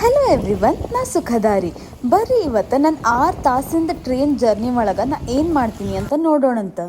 Hello everyone, ನಾ ಸುಖದಾರಿ. ಬರ್ರಿ ಇವತ್ತು ನಾನು 6 ತಾಸಿಂದ ಟ್ರೈನ್ ಜರ್ನಿ ಒಳಗೆ ನಾ ಏನು ಮಾಡ್ತೀನಿ ಅಂತ ನೋಡೋಣಂತ.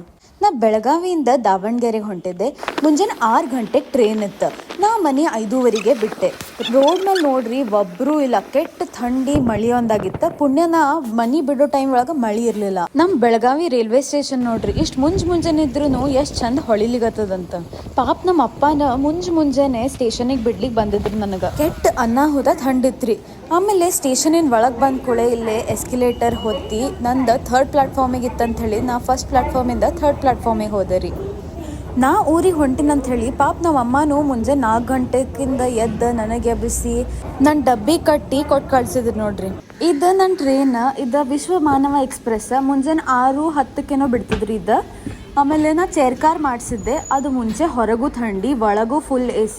ನಾ ಬೆಳಗಾವಿಯಿಂದ ದಾವಣಗೆರೆಗೆ ಹೊಂಟಿದ್ದೆ. ಮುಂಜಾನೆ 6 ಗಂಟೆಗೆ ಟ್ರೈನ್ ಇತ್ತು. ನಾ ಮನೆ 5:30ಗೆ ಬಿಟ್ಟೆ. ರೋಡ್ ಮೇಲೆ ನೋಡ್ರಿ ಒಬ್ಬರು ಇಲ್ಲ, ಕೆಟ್ಟ ಥಂಡಿ ಮಳಿ ಒಂದಾಗಿತ್ತು. ಪುಣ್ಯನ ಮನಿ ಬಿಡೋ ಟೈಮ್ ಒಳಗೆ ಮಳಿ ಇರಲಿಲ್ಲ. ನಮ್ಮ ಬೆಳಗಾವಿ ರೈಲ್ವೆ ಸ್ಟೇಷನ್ ನೋಡ್ರಿ ಇಷ್ಟು ಮುಂಜಾನೆ ಇದ್ರೂ ಎಷ್ಟು ಚಂದ ಹೊಳಿಲಿಗತ್ತದಂತ. ಪಾಪ ನಮ್ಮ ಅಪ್ಪನ ಮುಂಜಾನೆ ಸ್ಟೇಷನಿಗೆ ಬಿಡ್ಲಿಕ್ಕೆ ಬಂದಿದ್ರು. ನನಗೆ ಕೆಟ್ಟ ಅನಾಹುತ ಥಂಡಿತ್ರಿ. ಆಮೇಲೆ ಸ್ಟೇಷನಿನ ಒಳಗೆ ಬಂದ ಕೂಳೆ ಇಲ್ಲೇ ಎಸ್ಕಿಲೇಟರ್ ಹೊತ್ತಿ ನಂದು 3rd ಪ್ಲಾಟ್ಫಾರ್ಮಿಗೆ ಇತ್ತಂತ ಹೇಳಿ ನಾ 1st ಪ್ಲಾಟ್ಫಾರ್ಮಿಂದ 3rd ಪ್ಲಾಟ್ಫಾರ್ಮಿಗೆ ಹೋದೆ ರೀ. ನಾ ಊರಿಗೆ ಹೊಂಟಿನಂತ ಹೇಳಿ ಪಾಪ ನಮ್ಮ ಅಮ್ಮನೂ ಮುಂಜಾನೆ 4 ಗಂಟೆಗಿಂದ ಎದ್ದು ನನಗೆ ಎಬ್ಬಿಸಿ ನನ್ನ ಡಬ್ಬಿ ಕಟ್ಟಿ ಕೊಟ್ಟು ಕಳ್ಸಿದ್ರು ನೋಡ್ರಿ. ಇದು ನನ್ನ ಟ್ರೈನ್, ಇದು ವಿಶ್ವ ಮಾನವ ಎಕ್ಸ್ಪ್ರೆಸ್. ಮುಂಜಾನೆ 6:10 ಬಿಡ್ತಿದ್ರಿ ಇದು. ಆಮೇಲೆ ನಾ ಚೇರ್ ಕಾರ್ ಮಾಡಿಸಿದ್ದೆ. ಅದು ಮುಂಚೆ ಹೊರಗೂ ಥಂಡಿ ಒಳಗೂ ಫುಲ್ AC.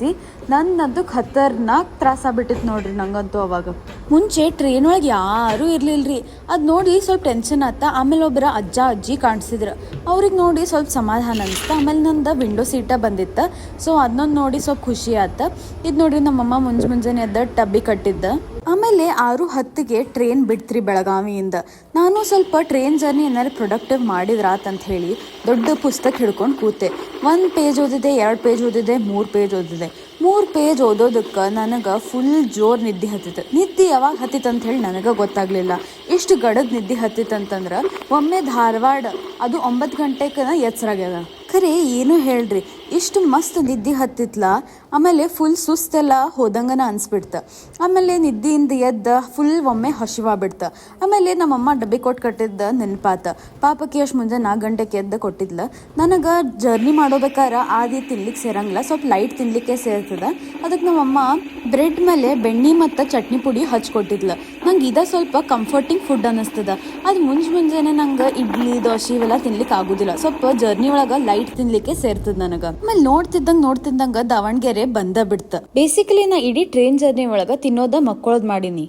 ನನ್ನಂತೂ ಖತರ್ನಾಕ್ ತ್ರಾಸಾಗ್ಬಿಟ್ಟಿತ್ತು ನೋಡ್ರಿ ನಂಗಂತೂ. ಅವಾಗ ಮುಂಚೆ ಟ್ರೈನ್ ಒಳಗೆ ಯಾರೂ ಇರ್ಲಿಲ್ರಿ. ಅದು ನೋಡಿ ಸ್ವಲ್ಪ ಟೆನ್ಷನ್ ಆತ. ಆಮೇಲೆ ಒಬ್ಬರ ಅಜ್ಜಿ ಕಾಣಿಸಿದ್ರು. ಅವ್ರಿಗೆ ನೋಡಿ ಸ್ವಲ್ಪ ಸಮಾಧಾನ ಅನಿಸ್ತು. ಆಮೇಲೆ ನಂದು ವಿಂಡೋ ಸೀಟ ಬಂದಿತ್ತು. ಸೊ ಅದನ್ನೊಂದು ನೋಡಿ ಸ್ವಲ್ಪ ಖುಷಿ ಆತ. ಇದು ನೋಡ್ರಿ ನಮ್ಮಮ್ಮ ಮುಂಜಾನೆ ಎದ್ದ ಟಬ್ಬಿ ಕಟ್ಟಿದ್ದ. ಆಮೇಲೆ 6:10ಗೆ ಟ್ರೈನ್ ಬಿಡ್ತ್ರಿ ಬೆಳಗಾವಿಯಿಂದ. ನಾನು ಸ್ವಲ್ಪ ಟ್ರೈನ್ ಜರ್ನಿ ಏನಾದ್ರು ಪ್ರೊಡಕ್ಟಿವ್ ಮಾಡಿದ್ರಾತಂತ ಹೇಳಿ ದೊಡ್ಡ ಪುಸ್ತಕ ಹಿಡ್ಕೊಂಡು ಕೂತೆ. 1 ಪೇಜ್ ಓದಿದೆ, 2 ಪೇಜ್ ಓದಿದೆ, 3 ಪೇಜ್ ಓದಿದೆ. 3 ಪೇಜ್ ಓದೋದಕ್ಕೆ ನನಗೆ ಫುಲ್ ಜೋರು ನಿದ್ದೆ ಹತ್ತಿತ್ತು. ನಿದ್ದೆ ಯಾವಾಗ ಹತ್ತಿತ್ತಂತ ಹೇಳಿ ನನಗೆ ಗೊತ್ತಾಗಲಿಲ್ಲ. ಇಷ್ಟು ಗಡದ ನಿದ್ದೆ ಹತ್ತಿತ್ತಂತಂದ್ರೆ ಒಮ್ಮೆ ಧಾರವಾಡ ಅದು 9 ಗಂಟೆಗೆ ಎಚ್ಚರಾಗ್ಯದ. ಖರೆ ಏನು ಹೇಳ್ರಿ, ಇಷ್ಟು ಮಸ್ತ್ ನಿದ್ದೆ ಹತ್ತಿತ್ಲ. ಆಮೇಲೆ ಫುಲ್ ಸುಸ್ತೆಲ್ಲ ಹೋದಂಗನ ಅನ್ಸ್ಬಿಡ್ತ. ಆಮೇಲೆ ನಿದ್ದೆಯಿಂದ ಎದ್ದ ಫುಲ್ ಒಮ್ಮೆ ಹಸಿವಾಗ್ಬಿಡ್ತ. ಆಮೇಲೆ ನಮ್ಮಮ್ಮ ಡಬ್ಬಿ ಕೊಟ್ಟು ಕಟ್ಟಿದ್ದ ನೆನಪಾತ. ಪಾಪಕ್ಕೆ ಅಷ್ಟು ಮುಂಜಾನೆ 4 ಗಂಟೆಗೆ ಎದ್ದ ಕೊಟ್ಟಿದ್ಲ. ನನಗೆ ಜರ್ನಿ ಮಾಡೋಬೇಕಾದ್ರೆ ಆದಿ ತಿನ್ಲಿಕ್ಕೆ ಸೇರಂಗಿಲ್ಲ, ಸ್ವಲ್ಪ ಲೈಟ್ ತಿನ್ಲಿಕ್ಕೆ ಸೇರ್ತದ. ಅದಕ್ಕೆ ನಮ್ಮಮ್ಮ ಬ್ರೆಡ್ ಮೇಲೆ ಬೆಣ್ಣೆ ಮತ್ತು ಚಟ್ನಿ ಪುಡಿ ಹಚ್ಕೊಟ್ಟಿದ್ಲ. ನಂಗೆ ಇದ ಸ್ವಲ್ಪ ಕಂಫರ್ಟಿಂಗ್ ಫುಡ್ ಅನ್ನಿಸ್ತದ. ಅದು ಮುಂಜಾನೆ ನಂಗೆ ಇಡ್ಲಿ ದೋಸೆ ಇವೆಲ್ಲ ತಿನ್ಲಿಕ್ಕೆ ಆಗೋದಿಲ್ಲ. ಸ್ವಲ್ಪ ಜರ್ನಿ ಒಳಗೆ ಲೈಟ್ ತಿನ್ಲಿಕ್ಕೆ ಸೇರ್ತದ ನನಗೆ. ಆಮೇಲೆ ನೋಡ್ತಿದ್ದಂಗೆ ದಾವಣಗೆರೆ ಬಂದ ಬಿಡ್ತ. ಬೇಸಿಕಲಿ ನಾ ಇಡೀ ಟ್ರೈನ್ ಜರ್ನಿ ಒಳಗೆ ತಿನ್ನೋದ ಮಕ್ಕಳೋದ್ ಮಾಡೀನಿ.